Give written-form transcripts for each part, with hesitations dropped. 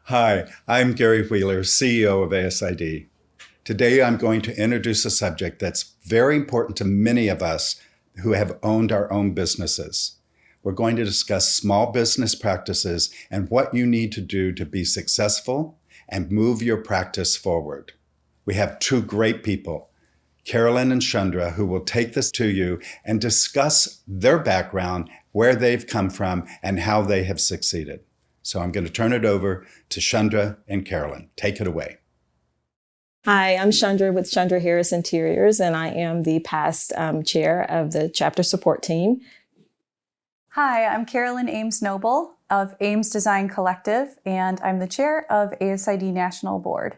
Hi, I'm Gary Wheeler, CEO of ASID. Today I'm going to introduce a subject that's very important to many of us who have owned our own businesses. We're going to discuss small business practices and what you need to do to be successful and move your practice forward. We have two great people, Carolyn and Shundra, who will take this to you and discuss their background, where they've come from, and how they have succeeded. So I'm going to turn it over to Shundra and Carolyn. Take it away. Hi, I'm Shundra with Shundra Harris Interiors, and I am the past chair of the chapter support team. Hi, I'm Carolyn Ames Noble of Ames Design Collective, and I'm the chair of ASID National Board.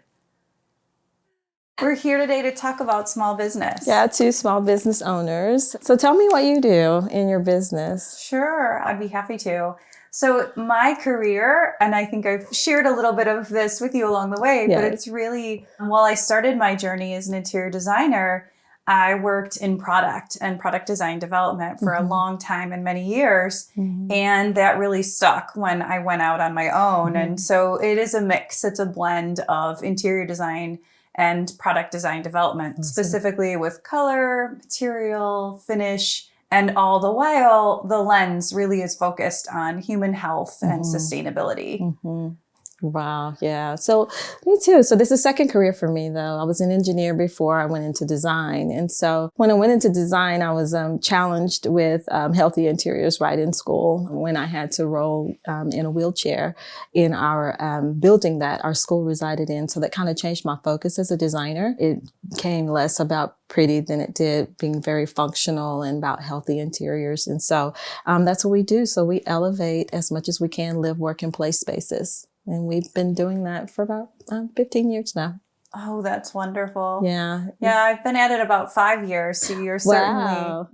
We're here today to talk about small business. Yeah, two small business owners. So tell me what you do in your business. Sure, I'd be happy to. So my career, and I think I've shared a little bit of this with you along the way, Yes. but it's really, while I started my journey as an interior designer, I worked in product and product design development for a long time and many years. And that really stuck when I went out on my own. And so it is a mix. It's a blend of interior design and product design development, specifically with color, material, finish, and all the while, the lens really is focused on human health and sustainability. Wow, yeah. So me too. So this is second career for me, though. I was an engineer before I went into design. And so when I went into design, I was challenged with healthy interiors right in school when I had to roll in a wheelchair in our building that our school resided in. So that kind of changed my focus as a designer. It became less about pretty than it did being very functional and about healthy interiors. And so that's what we do. So we elevate as much as we can, live, work, and play spaces. And we've been doing that for about 15 years now. Oh, that's wonderful. Yeah. Yeah, I've been at it about 5 years. So you're certainly, Wow.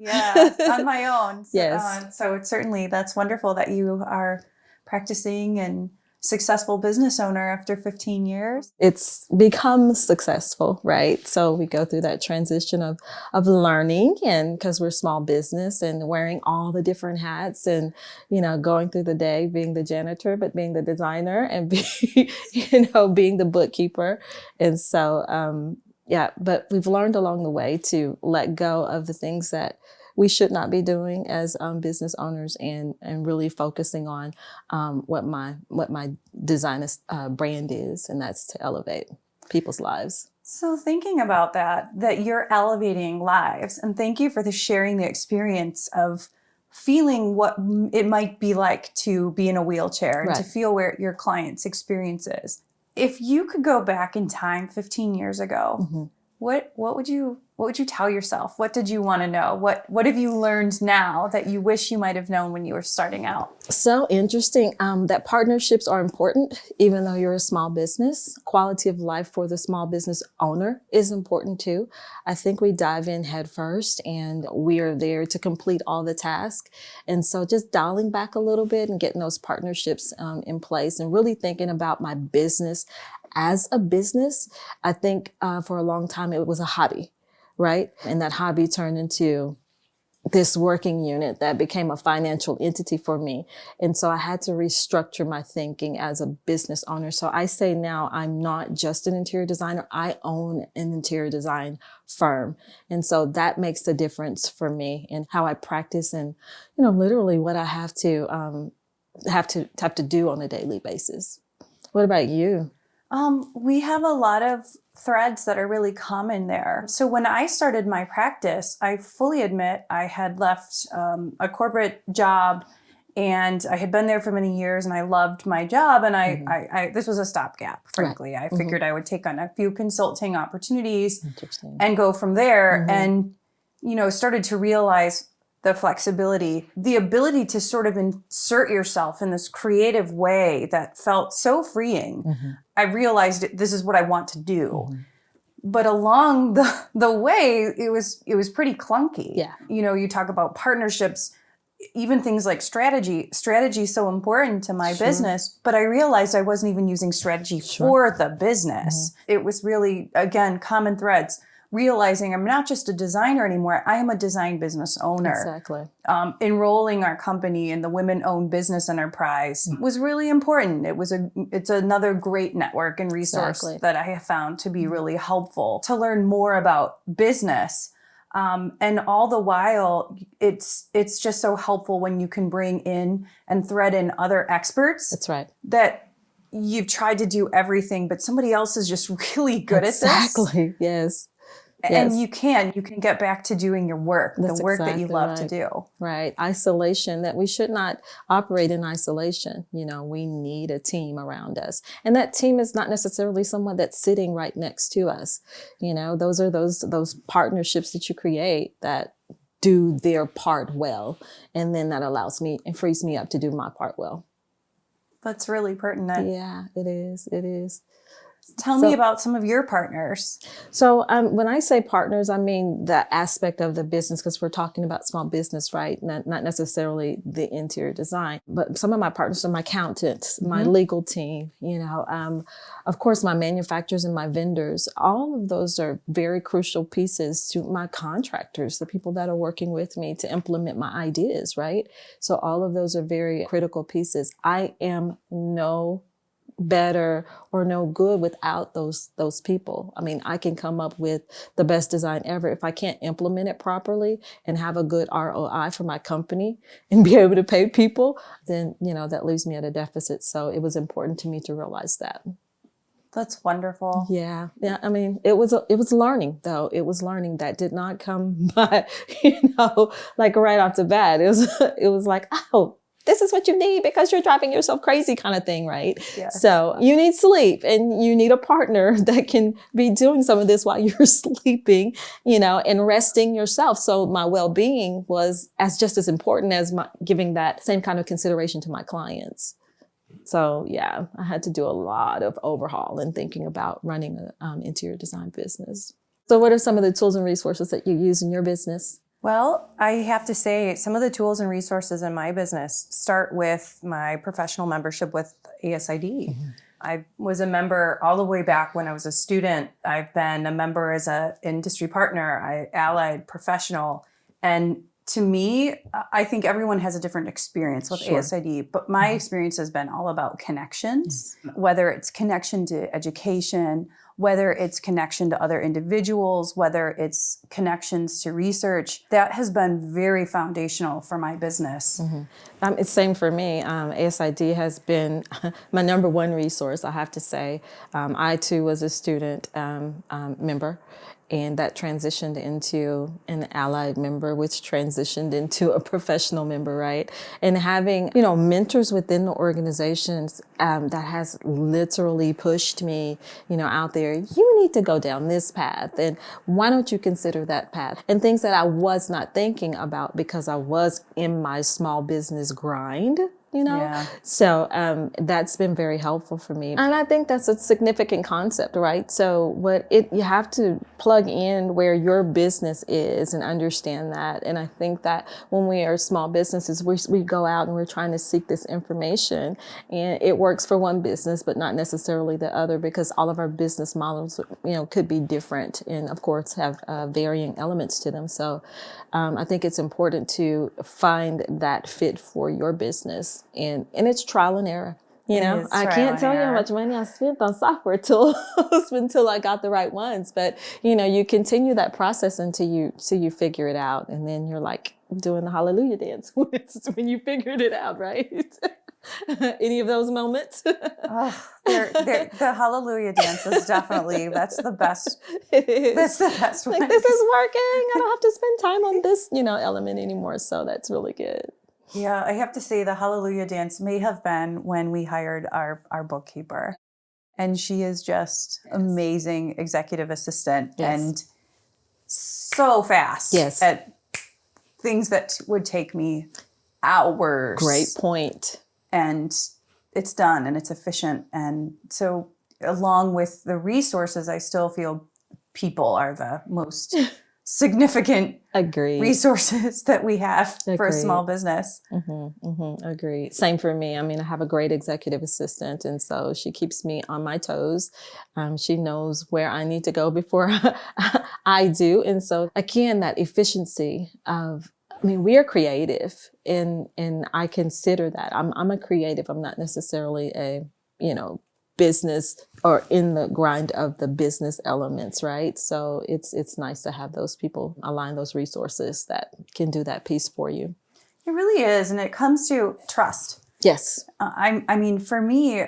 on my own. So, Yes. so it's certainly, that's wonderful that you are practicing and successful business owner after 15 years. It's become successful, right? So we go through that transition of learning, and because we're small business and wearing all the different hats and, going through the day, being the janitor, but being the designer and being the bookkeeper. And so, but we've learned along the way to let go of the things that we should not be doing as business owners, and really focusing on what my design brand is, and that's to elevate people's lives. So thinking about that you're elevating lives, and thank you for sharing the experience of feeling what it might be like to be in a wheelchair and to feel where your client's experience is. If you could go back in time 15 years ago, what would you tell yourself? What did you want to know? What have you learned now that you wish you might have known when you were starting out? So interesting that partnerships are important, even though you're a small business. Quality of life for the small business owner is important too. I think we dive in head first, and we are there to complete all the tasks. And so just dialing back a little bit and getting those partnerships in place, and really thinking about my business as a business. I think for a long time it was a hobby, right? And that hobby turned into this working unit that became a financial entity for me. And so I had to restructure my thinking as a business owner. So I say now I'm not just an interior designer. I own an interior design firm. And so that makes the difference for me in how I practice and, literally what I have to do on a daily basis. What about you? We have a lot of threads that are really common there. So when I started my practice, I fully admit I had left a corporate job, and I had been there for many years, and I loved my job. And I this was a stopgap, frankly. I figured I would take on a few consulting opportunities and go from there, and, started to realize the flexibility, the ability to sort of insert yourself in this creative way that felt so freeing. I realized this is what I want to do. But along the way, it was pretty clunky. Yeah. You talk about partnerships, even things like strategy. Strategy is so important to my business, but I realized I wasn't even using strategy for the business. It was really, again, common threads. realizing I'm not just a designer anymore, I am a design business owner. Exactly. Enrolling our company in the Women-Owned Business Enterprise was really important. It's another great network and resource Exactly. that I have found to be really helpful to learn more about business. And all the while, it's just so helpful when you can bring in and thread in other experts. That's right. That you've tried to do everything, but somebody else is just really good at this. Exactly. Yes. And Yes. you can get back to doing your work, That's the work that you exactly love to right. do. Right. Isolation, that we should not operate in isolation. We need a team around us. And that team is not necessarily someone that's sitting right next to us. Those are those partnerships that you create that do their part well. And then that allows me and frees me up to do my part well. That's really pertinent. Yeah, it is. It is. Tell me about some of your partners. So when I say partners, I mean the aspect of the business, because we're talking about small business, right? Not necessarily the interior design, but some of my partners are my accountants, my legal team, of course, my manufacturers and my vendors. All of those are very crucial pieces to my contractors, the people that are working with me to implement my ideas, right? So all of those are very critical pieces. I am no better or no good without those people. I mean, I can come up with the best design ever. If I can't implement it properly and have a good ROI for my company and be able to pay people, then, that leaves me at a deficit. So it was important to me to realize that. That's wonderful. Yeah. I mean, it was learning though. It was learning that did not come by, like right off the bat. It was like, oh, this is what you need because you're driving yourself crazy kind of thing, right? Yes. So you need sleep and you need a partner that can be doing some of this while you're sleeping, and resting yourself. So my well-being was just as important as giving that same kind of consideration to my clients. So yeah, I had to do a lot of overhaul and thinking about running an interior design business. So what are some of the tools and resources that you use in your business? Well, I have to say some of the tools and resources in my business start with my professional membership with ASID. I was a member all the way back when I was a student. I've been a member as an industry partner, allied professional. And to me, I think everyone has a different experience with ASID, but my experience has been all about connections, whether it's connection to education, whether it's connection to other individuals, whether it's connections to research. That has been very foundational for my business. It's same for me. ASID has been my number one resource, I have to say. I too was a student member, and that transitioned into an allied member, which transitioned into a professional member, right? And having, mentors within the organizations that has literally pushed me, out there, you need to go down this path. And why don't you consider that path? And things that I was not thinking about because I was in my small business grind. Yeah. So that's been very helpful for me. And I think that's a significant concept, right? So you have to plug in where your business is and understand that. And I think that when we are small businesses, we go out and we're trying to seek this information, and it works for one business, but not necessarily the other, because all of our business models, could be different and of course have varying elements to them. So I think it's important to find that fit for your business. And it's trial and error. I can't tell you how much money I spent on software tools until I got the right ones. But, you continue that process until you figure it out. And then you're like doing the hallelujah dance when you figured it out, right? Any of those moments? The hallelujah dance is that's the best. It is. That's the best one. Like, this is working. I don't have to spend time on this, element anymore. So that's really good. Yeah, I have to say the hallelujah dance may have been when we hired our bookkeeper. And she is just amazing executive assistant and so fast at things that would take me hours. Great point. And it's done and it's efficient. And so along with the resources, I still feel people are the most significant Agreed. resources that we have for a Agreed. small business. Agreed. Same for me. I mean, I have a great executive assistant, and so she keeps me on my toes. She knows where I need to go before I do. And so again, that efficiency of, I mean, we are creative, and I consider that. I'm a creative. I'm not necessarily a, business or in the grind of the business elements, right? So it's nice to have those people align those resources that can do that piece for you. It really is. And it comes to trust. Yes. I mean, for me,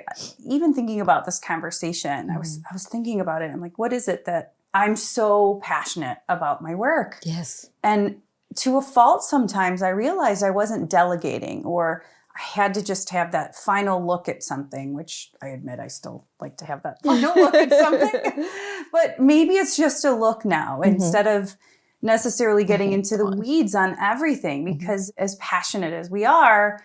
even thinking about this conversation, I was thinking about it. I'm like, what is it that I'm so passionate about my work? Yes. And to a fault, sometimes I realized I wasn't delegating, or I had to just have that final look at something, which I admit I still like to have that final look at something. But maybe it's just a look now instead of necessarily getting into the weeds on everything, because as passionate as we are,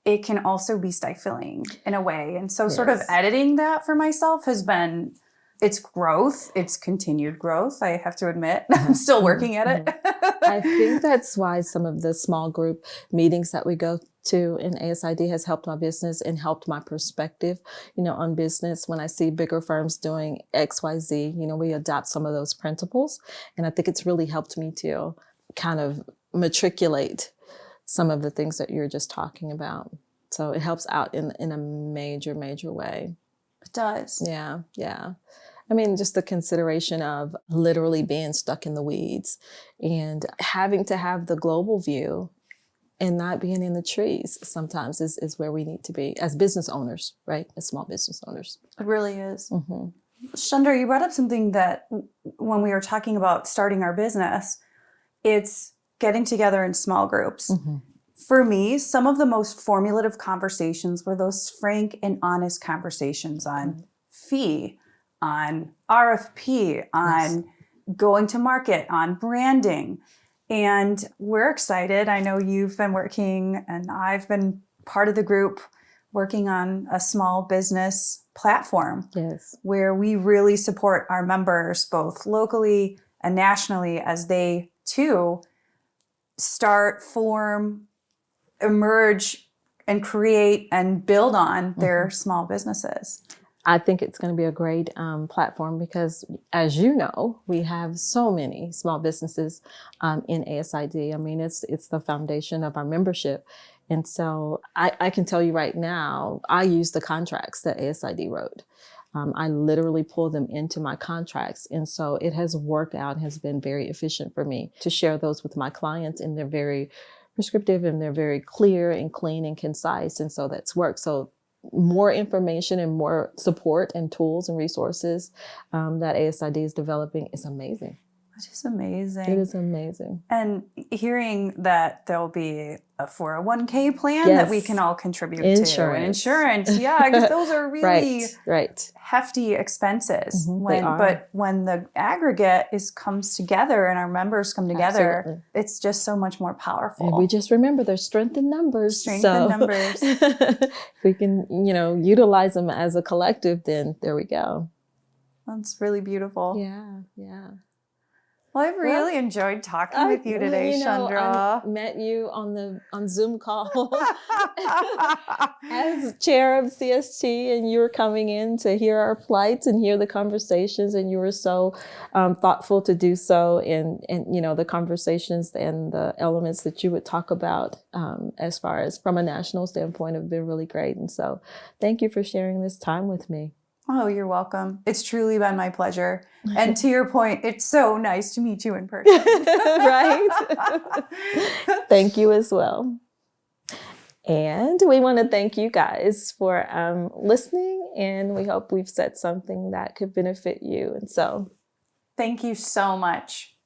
it can also be stifling in a way. And so sort of editing that for myself has been, it's growth. It's continued growth. I have to admit, I'm still working at it. I think that's why some of the small group meetings that we go to in ASID has helped my business and helped my perspective, on business. When I see bigger firms doing X, Y, Z, we adopt some of those principles. And I think it's really helped me to kind of matriculate some of the things that you're just talking about. So it helps out in a major, major way. It does. Yeah. Yeah. I mean, just the consideration of literally being stuck in the weeds and having to have the global view and not being in the trees sometimes is where we need to be as business owners, right? As small business owners. It really is. Shundra, you brought up something that when we were talking about starting our business, it's getting together in small groups. For me, some of the most formulative conversations were those frank and honest conversations on fee, on RFP, on going to market, on branding. And we're excited. I know you've been working, and I've been part of the group working on a small business platform where we really support our members both locally and nationally as they too start, form, emerge, and create and build on their small businesses. I think it's going to be a great platform because, as you know, we have so many small businesses in ASID. I mean, it's the foundation of our membership. And so I can tell you right now, I use the contracts that ASID wrote. I literally pull them into my contracts. And so it has worked out, has been very efficient for me to share those with my clients. And they're very prescriptive and they're very clear and clean and concise. And so that's worked. So more information and more support and tools and resources that ASID is developing is amazing. It is amazing. It is amazing. And hearing that there'll be a 401k plan that we can all contribute to. And insurance. Yeah, because those are really hefty expenses. But when the aggregate comes together and our members come together, it's just so much more powerful. And we just remember there's strength in numbers. Numbers. If we can, utilize them as a collective, then there we go. That's really beautiful. Yeah, yeah. Well, I've really enjoyed talking with you today, Shundra. I met you on Zoom call as chair of CST, and you were coming in to hear our plights and hear the conversations, and you were so thoughtful to do so. And the conversations and the elements that you would talk about as far as from a national standpoint have been really great. And so thank you for sharing this time with me. Oh, you're welcome. It's truly been my pleasure. And to your point, it's so nice to meet you in person. Right? Thank you as well. And we want to thank you guys for listening, and we hope we've said something that could benefit you. And so thank you so much.